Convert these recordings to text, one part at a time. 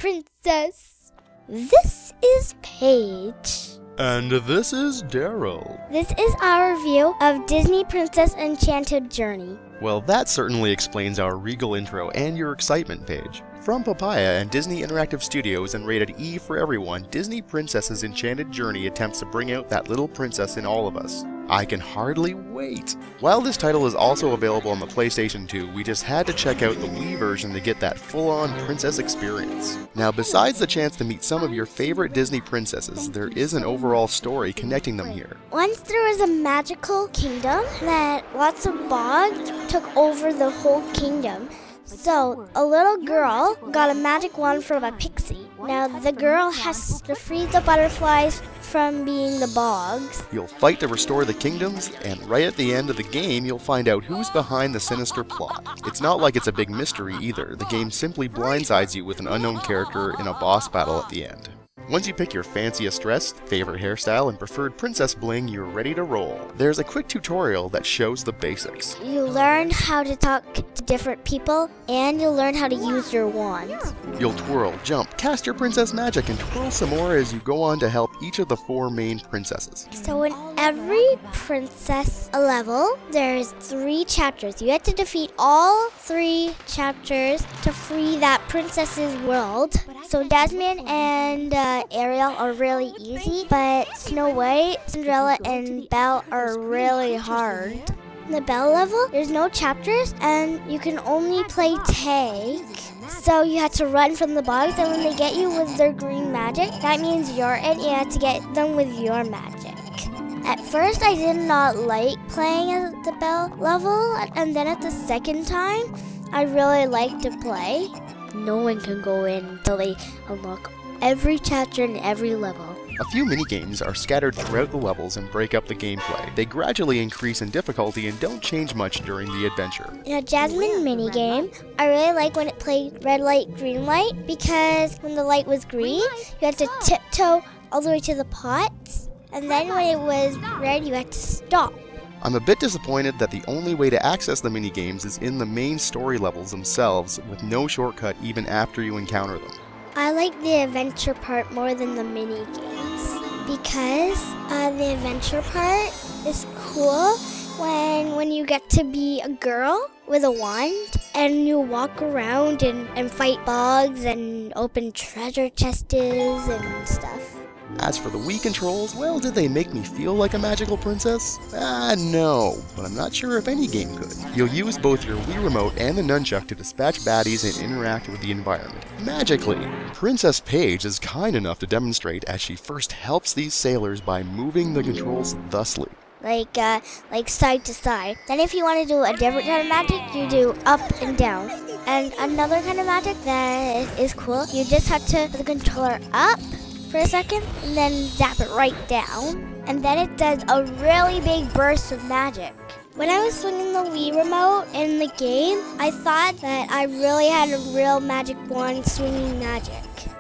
Princess. This is Paige. And this is Daryl. This is our review of Disney Princess Enchanted Journey. Well, that certainly explains our regal intro and your excitement, Paige. From Papaya and Disney Interactive Studios and rated E for everyone, Disney Princess's Enchanted Journey attempts to bring out that little princess in all of us. I can hardly wait! While this title is also available on the PlayStation 2, we just had to check out the Wii version to get that full-on princess experience. Now, besides the chance to meet some of your favorite Disney princesses, there is an overall story connecting them here. Once there was a magical kingdom that lots of bogs took over the whole kingdom. So, a little girl got a magic wand from a pixie. Now, the girl has to free the butterflies from being the bogs. You'll fight to restore the kingdoms, and right at the end of the game, you'll find out who's behind the sinister plot. It's not like it's a big mystery either. The game simply blindsides you with an unknown character in a boss battle at the end. Once you pick your fanciest dress, favorite hairstyle, and preferred princess bling, you're ready to roll. There's a quick tutorial that shows the basics. You learn how to talk to different people, and you learn how to use your wands. You'll twirl, jump, cast your princess magic, and twirl some more as you go on to help each of the 4 main princesses. So in every princess level, there's 3 chapters. You have to defeat all 3 chapters to free that princess's world. So Jasmine and Ariel are really easy, but Snow White, Cinderella, and Belle are really hard. In the Belle level, there's no chapters, and you can only play tag. So you have to run from the bogs, and when they get you with their green magic, that means you're in, and you have to get them with your magic. At first, I did not like playing at the Belle level, and then at the second time, I really liked to play. No one can go in until they unlock every chapter and every level. A few minigames are scattered throughout the levels and break up the gameplay. They gradually increase in difficulty and don't change much during the adventure. In a Jasmine minigame, I really like when it played red light, green light, because when the light was green, you had to tiptoe all the way to the pots, and then when it was red, you had to stop. I'm a bit disappointed that the only way to access the minigames is in the main story levels themselves, with no shortcut even after you encounter them. I like the adventure part more than the mini games because the adventure part is cool when you get to be a girl with a wand and you walk around and fight bogs and open treasure chests and stuff. As for the Wii Controls, well, did they make me feel like a magical princess? No, but I'm not sure if any game could. You'll use both your Wii Remote and the nunchuck to dispatch baddies and interact with the environment. Magically! Princess Paige is kind enough to demonstrate as she first helps these sailors by moving the controls thusly. Like side to side. Then if you want to do a different kind of magic, you do up and down. And another kind of magic that is cool, you just have to put the controller up for a second, and then zap it right down, and then it does a really big burst of magic. When I was swinging the Wii remote in the game, I thought that I really had a real magic wand swinging magic.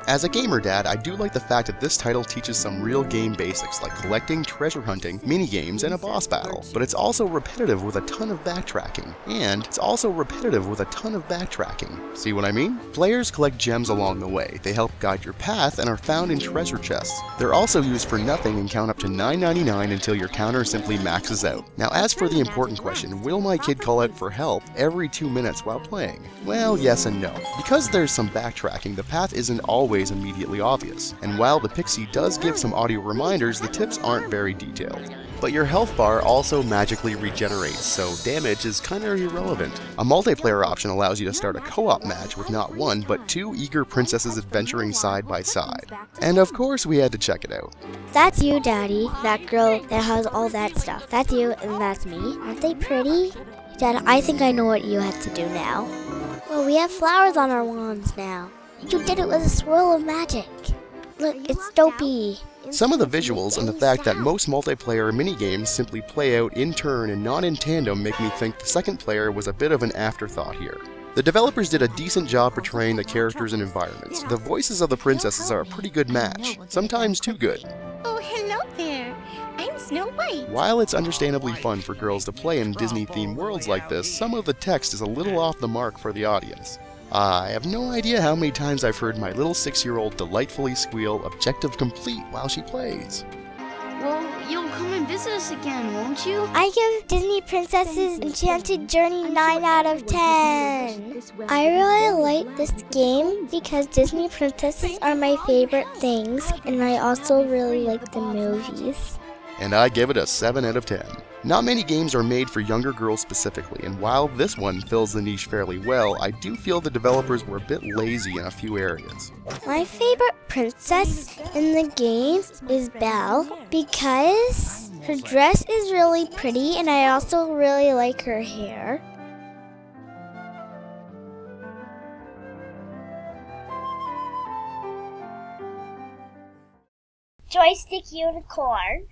As a gamer dad, I do like the fact that this title teaches some real game basics like collecting, treasure hunting, minigames, and a boss battle. But it's also repetitive with a ton of backtracking. See what I mean? Players collect gems along the way. They help guide your path and are found in treasure chests. They're also used for nothing and count up to $9.99 until your counter simply maxes out. Now, as for the important question, will my kid call out for help every 2 minutes while playing? Well, yes and no. Because there's some backtracking, the path isn't always immediately obvious, and while the pixie does give some audio reminders, the tips aren't very detailed. But your health bar also magically regenerates, so damage is kinda irrelevant. A multiplayer option allows you to start a co-op match with not 1, but 2 eager princesses adventuring side by side. And of course we had to check it out. That's you, Daddy. That girl that has all that stuff. That's you and that's me. Aren't they pretty? Dad, I think I know what you have to do now. Well, we have flowers on our wands now. You did it with a swirl of magic. Look, it's dopey. Some of the visuals and the fact that most multiplayer minigames simply play out in turn and not in tandem make me think the second player was a bit of an afterthought here. The developers did a decent job portraying the characters and environments. The voices of the princesses are a pretty good match, sometimes too good. Oh, hello there. I'm Snow White. While it's understandably fun for girls to play in Disney-themed worlds like this, some of the text is a little off the mark for the audience. I have no idea how many times I've heard my little 6-year-old delightfully squeal objective complete while she plays. Well, you'll come and visit us again, won't you? I give Disney Princess Enchanted Journey 9 out of 10. I really like this game because Disney princesses are my favorite things, and I also really like the movies. And I give it a 7 out of 10. Not many games are made for younger girls specifically, and while this one fills the niche fairly well, I do feel the developers were a bit lazy in a few areas. My favorite princess in the game is Belle because her dress is really pretty and I also really like her hair. Joystick Unicorn.